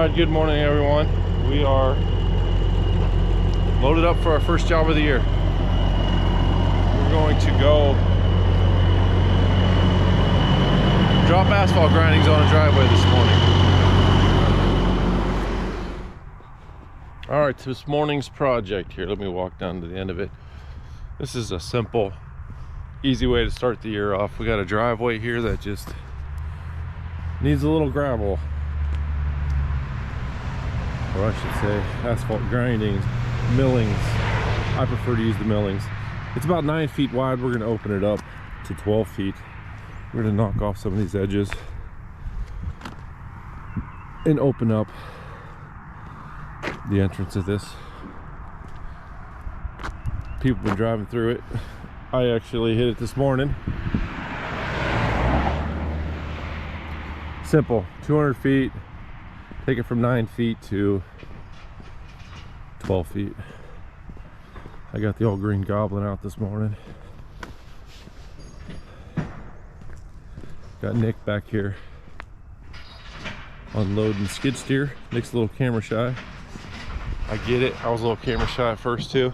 Alright, good morning everyone. We are loaded up for our first job of the year. We're going to go drop asphalt grindings on a driveway this morning. Alright, this morning's project here. Let me walk down to the end of it. This is a simple, easy way to start the year off. We got a driveway here that just needs a little gravel. Or I should say asphalt grindings, millings. I prefer to use the millings. It's about 9 feet wide. We're going to open it up to 12 feet. We're going to knock off some of these edges and open up the entrance of this. People have been driving through it. I actually hit it this morning. Simple, 200 feet. Take it from 9 feet to 12 feet. I got the old Green Goblin out this morning. Got Nick back here unloading skid steer. Nick's a little camera shy. I get it. I was a little camera shy at first too.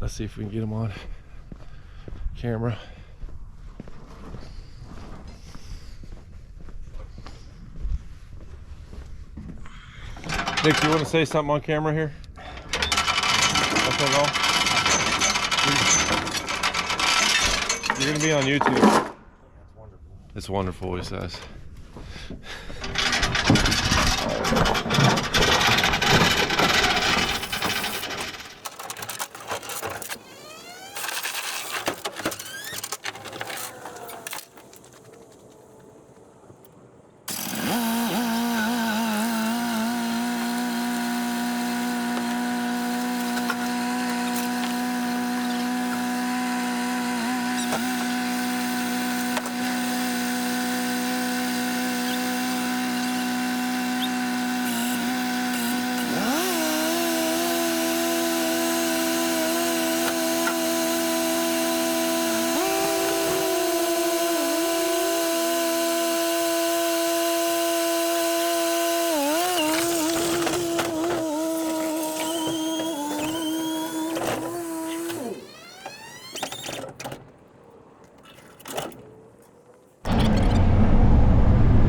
Let's see if we can get him on camera. Nick, you want to say something on camera here? That's all? You're going to be on YouTube. Yeah, it's wonderful. It's wonderful, he says.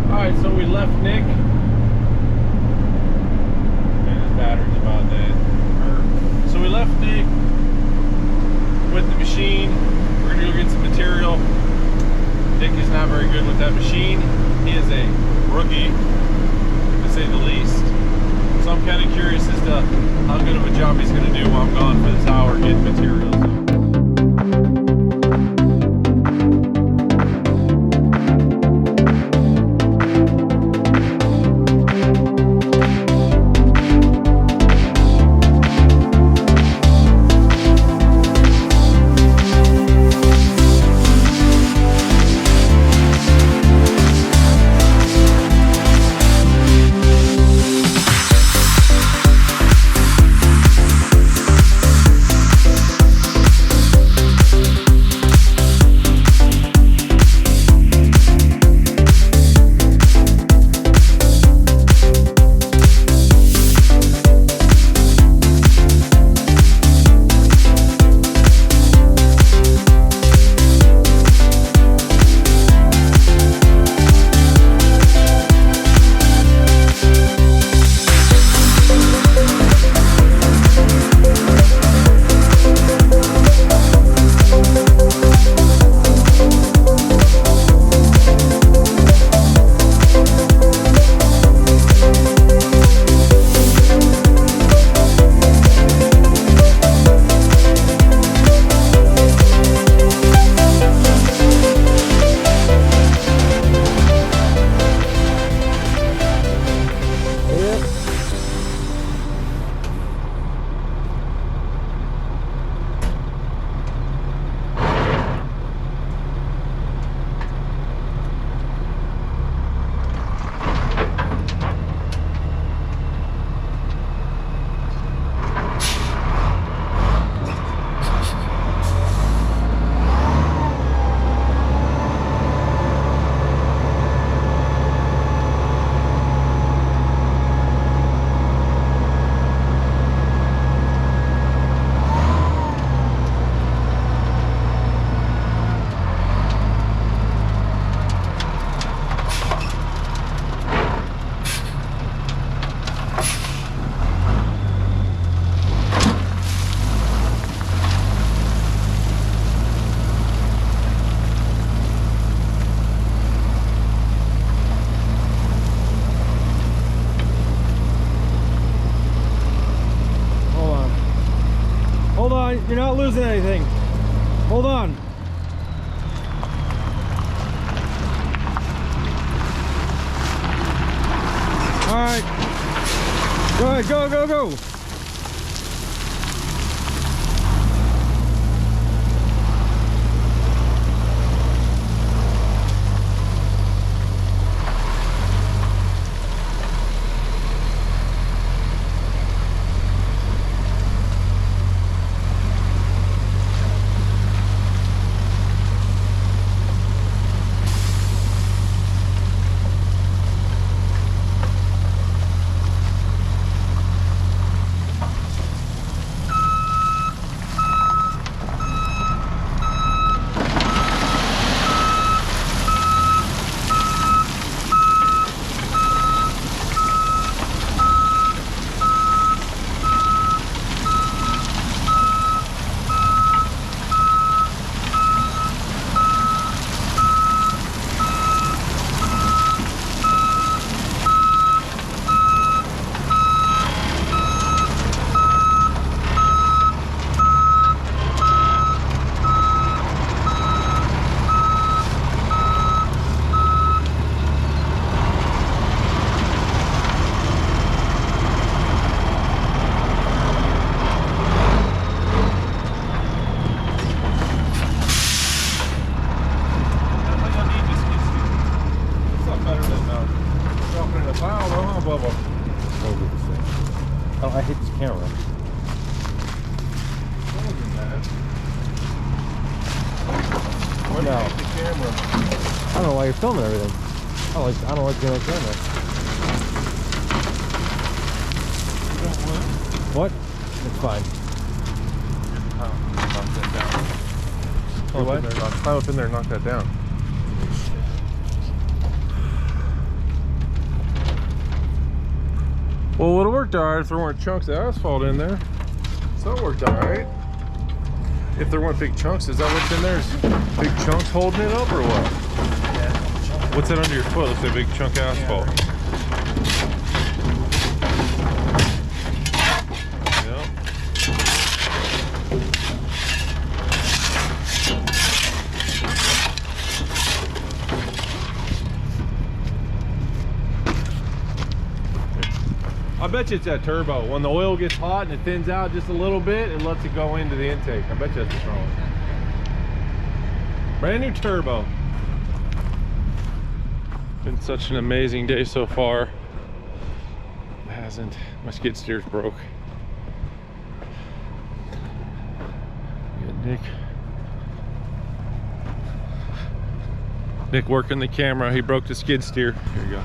Alright, so we left Nick, and his battery's about dead. So we left Nick with the machine. We're gonna go get some material. Nick is not very good with that machine. He is a rookie, to say the least. So I'm kind of curious as to how good of a job he's gonna do while I'm gone for this hour getting material. on, you're not losing anything. Hold on. All right. Go ahead, go, go, go. Oh, I hate this camera. Why do you No. hate the camera? I don't know why you're filming everything. I don't like being on camera. You don't want it? What? It's fine. Knock that down. Climb up in there and knock that down. Well, it would have worked alright if there weren't chunks of asphalt in there. So it worked alright. If there weren't big chunks, is that what's in there? Is big chunks holding it up or what? Yeah. What's that under your foot? Looks like a big chunk of asphalt. I bet you it's that turbo. When the oil gets hot and it thins out just a little bit, it lets it go into the intake. I bet you that's what's wrong. Brand new turbo. Been such an amazing day so far. It hasn't. My skid steer's broke. Good, Nick working the camera. He broke the skid steer. Here you go.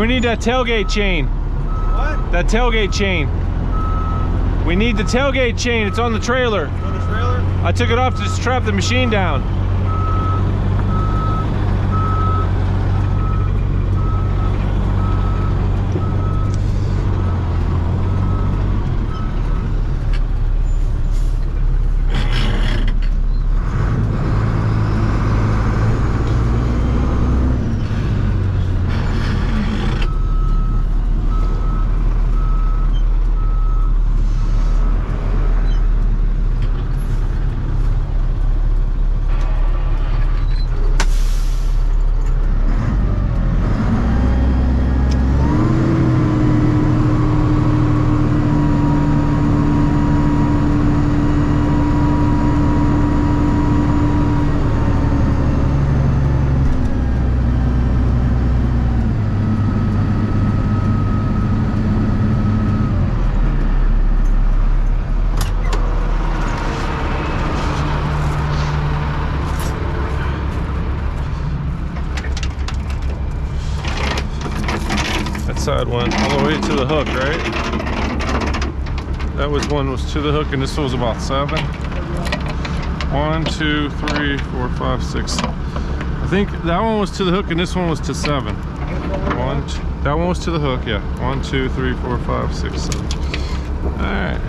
we need that tailgate chain. What? That tailgate chain. We need the tailgate chain. It's on the trailer. On the trailer? I took it off to strap the machine down. Side one all the way to the hook, right? That was to the hook, and this was about 7. 1, 2, 3, 4, 5, 6. I think that one was to the hook, and this one was to 7. That one was to the hook, yeah. 1, 2, 3, 4, 5, 6, 7. All right.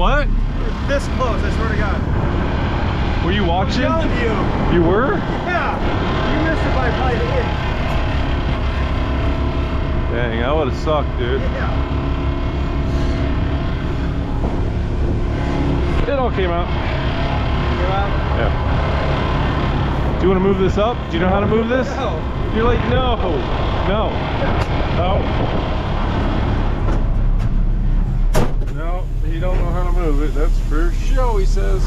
What? This close, I swear to God. Were you watching? I'm telling you. You were? Yeah. You missed it by probably an inch. Dang, that would have sucked, dude. Yeah. It all came out. Came out? Yeah. Do you want to move this up? Do you know how to move this? No. You're like, no. No. No. No, he don't know how to move it. That's for sure, he says.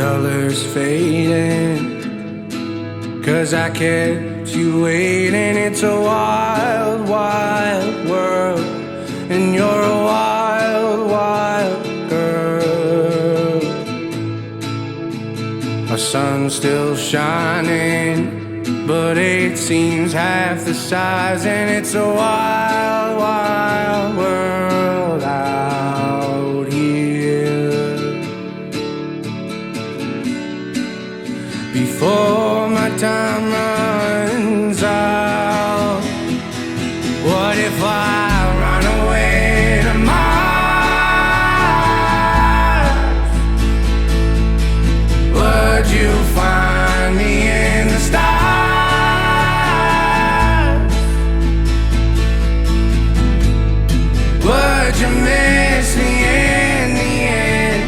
colors fading, 'cause I kept you waiting. It's a wild, wild world, and you're a wild, wild girl. Our sun's still shining, but it seems half the size, and it's a wild, wild world out here. Before my time runs out, what if I run away to Mars? Would you find me in the stars? Would you miss me in the end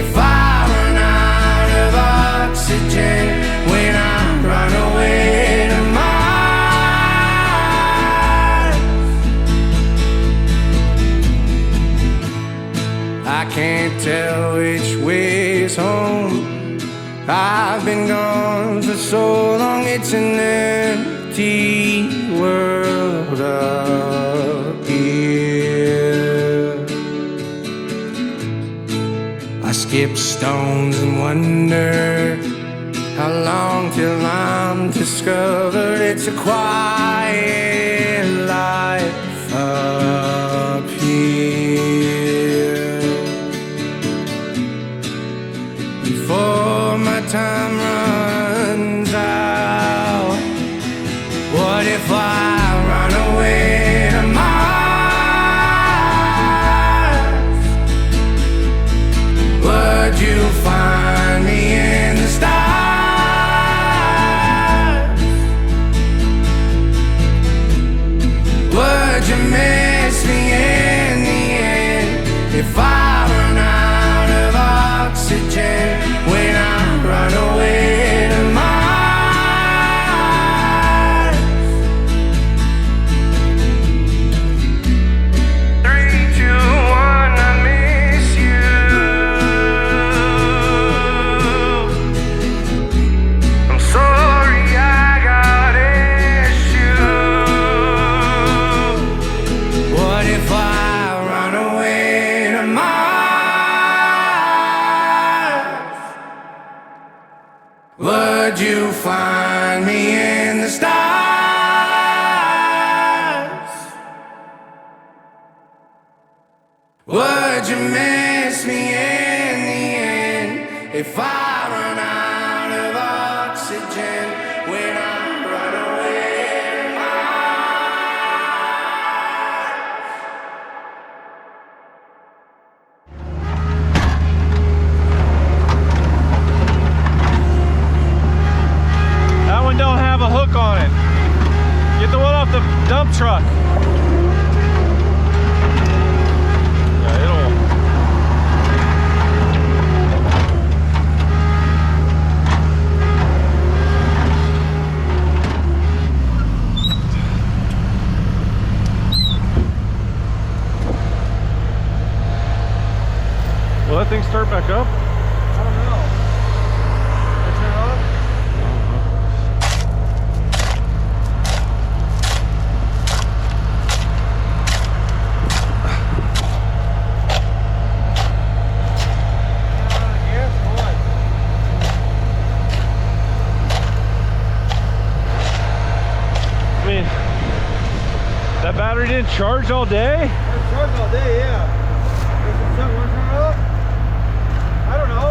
if I run out of oxygen when I run away to Mars? I can't tell which way's home. I've been gone for so long, it's an empty world up here. I skip stones and wonder how long till I'm discovered. It's a quiet life up here. Before my time runs out, what if I run away to Mars? Would you find me in the stars? Would you miss me in the end if I run out of oxygen when I run away to Mars? 3, 2, 1, I miss you. I'm sorry I got issues. What if I run away to Mars? Would you find me in the stars? Would you miss me in the end if I run out of oxygen when I run away to Mars? That one don't have a hook on it. Get the one off the dump truck. Yeah, it'll. Will that thing start back up? I don't know. Can I turn it off? I mean, that battery didn't charge all day? It's charged all day, yeah. Does it want to turn it off? I don't know.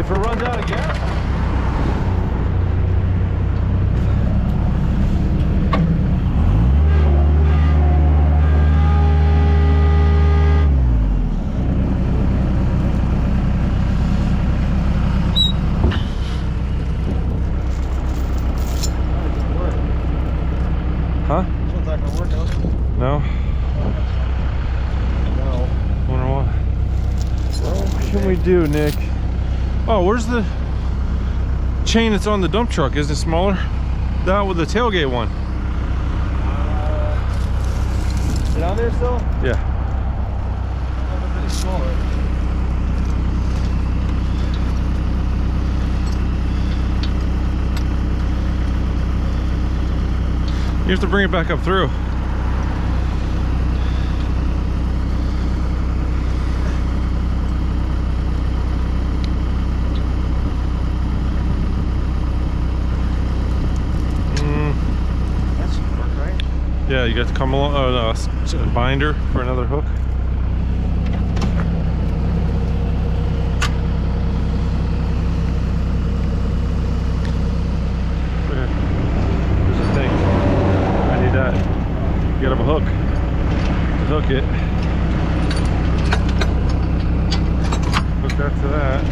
If it runs out of gas? Huh? This one's not gonna work out. No? No. Wonder what? What can we do, Nick? Oh, where's the chain that's on the dump truck? Isn't it smaller? That with the tailgate one. Is it on there still? Yeah. It's smaller. You have to bring it back up through. That's work, right? Yeah, you got to come along. Oh no, it's a binder for another hook. Okay. There's a thing. I need that. You gotta have a hook to hook it. Hook that to that.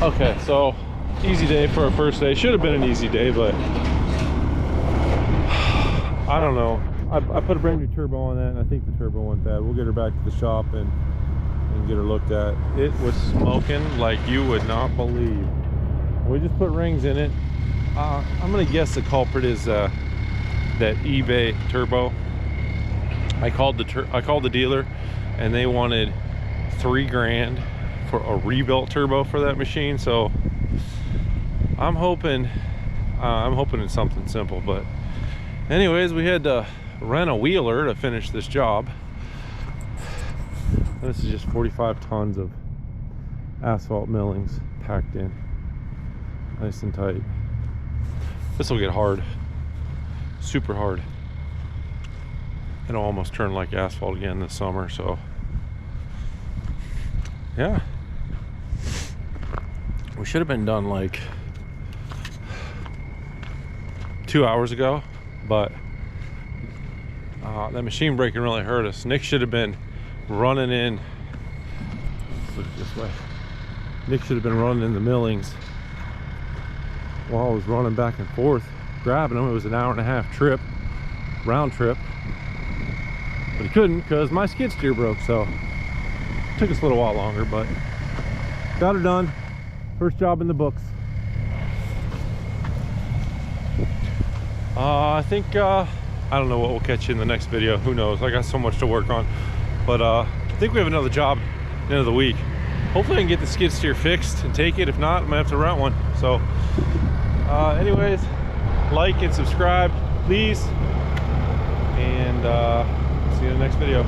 Okay, so easy day for our first day. Should have been an easy day, but I don't know. I put a brand new turbo on that, and I think the turbo went bad. We'll get her back to the shop and get her looked at. It was smoking like you would not believe. We just put rings in it. I'm gonna guess the culprit is that eBay turbo. I called the dealer, and they wanted $3 grand for a rebuilt turbo for that machine. So I'm hoping it's something simple. But anyways, we had to rent a wheeler to finish this job. This is just 45 tons of asphalt millings packed in, nice and tight. This will get hard, super hard. It'll almost turn like asphalt again this summer. So yeah, we should have been done like 2 hours ago, but that machine braking really hurt us. Nick should have been running in, look this way. Nick should have been running in the millings while I was running back and forth grabbing them. It was an 1.5 hour trip, round trip, but he couldn't because my skid steer broke. So it took us a little while longer, but got her done. First job in the books. I think I don't know what will catch you in the next video. Who knows? I got so much to work on, but I think we have another job at the end of the week. Hopefully I can get the skid steer fixed and take it. If not, I might have to rent one. So anyways, like and subscribe please, and see you in the next video.